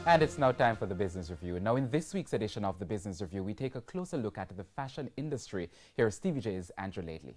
And it's now time for the Business Review. Now, in this week's edition of the Business Review, we take a closer look at the fashion industry. Here's TVJ's Andrew Lately.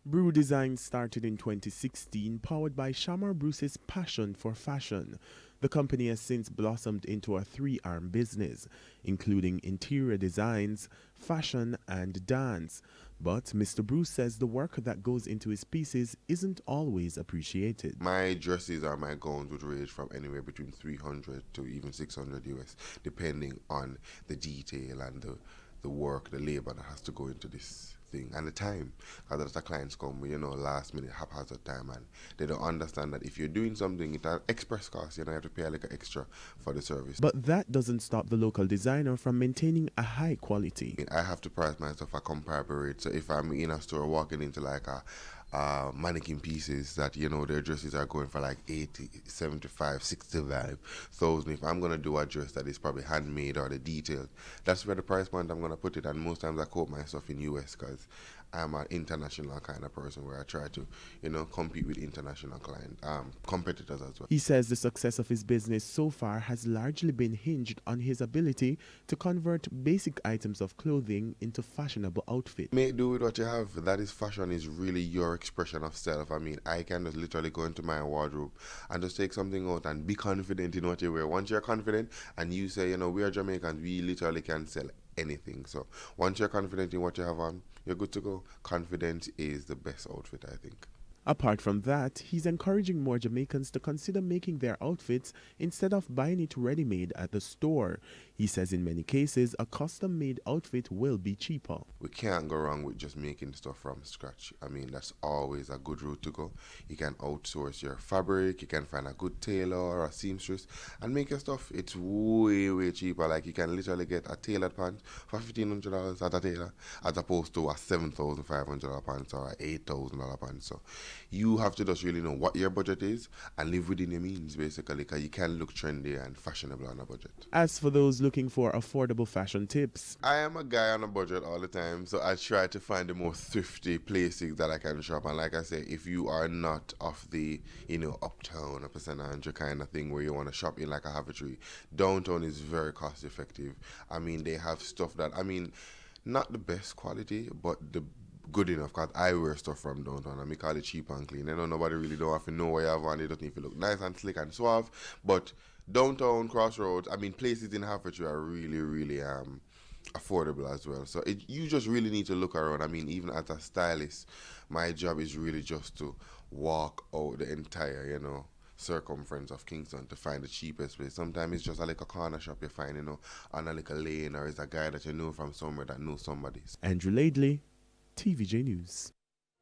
Brew Design started in 2016, powered by Shamar Bruce's passion for fashion. The company has since blossomed into a three-arm business, including interior designs, fashion, and dance. But Mr. Bruce says the work that goes into his pieces isn't always appreciated. My dresses or my gowns would range from anywhere between 300 to even 600 US, depending on the detail and the work, the labor that has to go into this thing and the time. Because a lot of clients come with, last minute haphazard time, and they don't understand that if you're doing something, it's an express cost, you have to pay like an extra for the service. But that doesn't stop the local designer from maintaining a high quality. I have to price myself at comparable rate. So if I'm in a store walking into like a mannequin pieces that their dresses are going for like 80, 75, 65,000. If I'm gonna do a dress that is probably handmade or the detail, that's where the price point I'm gonna put it. And most times I quote myself in US because I'm an international kind of person where I try to compete with international competitors as well. He says the success of his business so far has largely been hinged on his ability to convert basic items of clothing into fashionable outfits. Make do with what you have. That is, fashion is really your expression of self. I mean, I can just literally go into my wardrobe and just take something out and be confident in what you wear. Once you're confident and you say, we are Jamaicans, we literally can sell anything. So once you're confident in what you have on, you're good to go. Confidence is the best outfit, I think. Apart from that, he's encouraging more Jamaicans to consider making their outfits instead of buying it ready-made at the store. He says in many cases, a custom-made outfit will be cheaper. We can't go wrong with just making stuff from scratch. I mean, that's always a good route to go. You can outsource your fabric, you can find a good tailor or a seamstress and make your stuff. It's way, way cheaper. Like, you can literally get a tailored pant for $1,500 at a tailor as opposed to a $7,500 pant or a $8,000 pant. So you have to just really know what your budget is and live within your means, basically, because you can look trendy and fashionable on a budget. As for those looking for affordable fashion tips, I am a guy on a budget all the time, so I try to find the most thrifty places that I can shop. And like I say, if you are not of the, uptown or Pasanandra kind of thing where you want to shop in like a Havantry, downtown is very cost effective. I mean, they have stuff that, not the best quality, but the good enough, because I wear stuff from downtown and we call it cheap and clean. Nobody really don't have to know what you have on. It doesn't even look nice and slick and suave. But downtown, Crossroads, places in Havantry are really, really affordable as well. So you just really need to look around. Even as a stylist, my job is really just to walk out the entire, circumference of Kingston to find the cheapest place. Sometimes it's just a little corner shop you find, on a little lane, or it's a guy that you know from somewhere that knows somebody. Andrew Lately, TVJ News.